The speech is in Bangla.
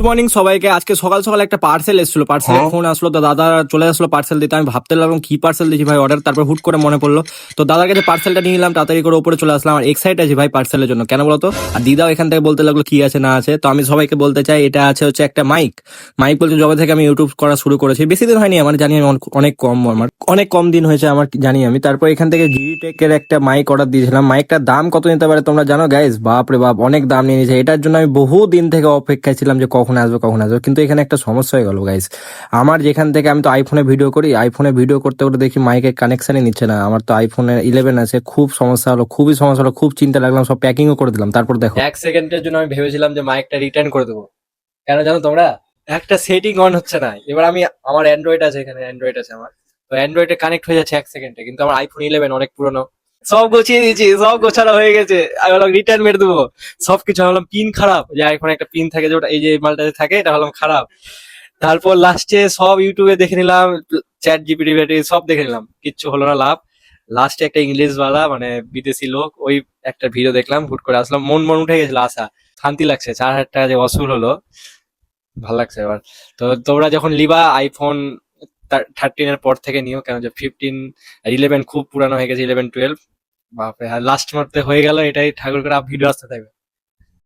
মর্নিং সবাইকে। আজকে সকাল সকাল একটা পার্সেল এসেছিল, পার্সেলের ফোন আসলো, তো দাদা চলে আসলো পার্সেল দিতে। আমি ভাবতে লাগলাম কি পার্সেল দিয়েছি ভাই অর্ডার, তারপর হুট করে মনে পড়লো, তো দাদার কাছে পার্সেলটা নিয়ে নিলাম, তাড়াতাড়ি করে উপরে চলে আসলাম। আর এক্সাইট আছি ভাই পার্সেলের জন্য, কেন বলতো? আর দিদাও এখান থেকে বলতে লাগলো কি আছে না আছে। তো আমি সবাইকে বলতে চাই এটা আছে হচ্ছে একটা মাইক। মাইক বলতে যবে থেকে আমি ইউটিউব করা শুরু করেছি, বেশি দিন হয়নি আমার, জানি আমি অনেক কম দিন হয়েছে আমার, জানি আমি। তারপর এখান থেকে জিডি টেকের একটা মাইক অর্ডার দিয়েছিলাম। মাইকটার দাম কত নিতে পারে তোমরা জানো গাইস? বাপ রে বাপ, অনেক দাম নিয়ে নিয়েছে। এটার জন্য আমি বহু দিন থেকে অপেক্ষায় ছিলাম যে কখন আসবে কখন আসবে, কিন্তু এখানে একটা সমস্যা হয়ে গেল গাইস। আমার যেখান থেকে, আমি তো আইফোনে ভিডিও করি, আইফোনে ভিডিও করতে করতে দেখি মাইকের কানেকশনই নিচ্ছে না। আমার তো আইফোনে 11 আছে, খুব সমস্যা হলো, খুবই সমস্যা হলো, খুব চিন্তা লাগলাম, সব প্যাকিংও করে দিলাম। তারপর দেখো, 1 সেকেন্ডের জন্য আমি ভেবেছিলাম যে মাইকটা রিটার্ন করে দেবো। কেন জানো তোমরা? একটা সেটিং অন হচ্ছে না। এবার আমি, আমার অ্যান্ড্রয়েড আছে, এখানে অ্যান্ড্রয়েড আছে আমার, তো অ্যান্ড্রয়েডে কানেক্ট হয়ে যাচ্ছে 1 সেকেন্ডে, কিন্তু আমার আইফোন 11 অনেক পুরনো। সব গুছিয়ে দিয়েছি, সব গোছানো হয়ে গেছে, আমি বললাম রিটার্ন মেরে দেবো সবকিছু। আমি বললাম পিন খারাপ, যে আইফোনে একটা পিন থাকে, যে ওটা এই যে মালটাতে থাকে, এটা হলাম খারাপ। তারপর লাস্টে সব ইউটিউবে দেখে নিলাম, চ্যাট জিপিটি সব দেখে নিলাম, কিচ্ছু হলো না লাভ। লাস্টে একটা ইংলিশ ওয়ালা, মানে বিদেশি লোক, ওই একটা ভিডিও দেখলাম, হুট করে আসলাম, মন মন উঠে গেছিল আসা। শান্তি লাগছে, 4,000 টাকা যে অসুল হলো, ভালো লাগছে এবার। তো তোমরা যখন লিবা আইফোন 13 এর পর থেকে নিও, কেন যে 15 আর 11 খুব পুরানো হয়ে গেছে, 11 12 বাপরে। আর লাস্ট মান্থে হয়ে গেল এটাই, ঠাকুর করে ভিডিও আসতে থাকবে।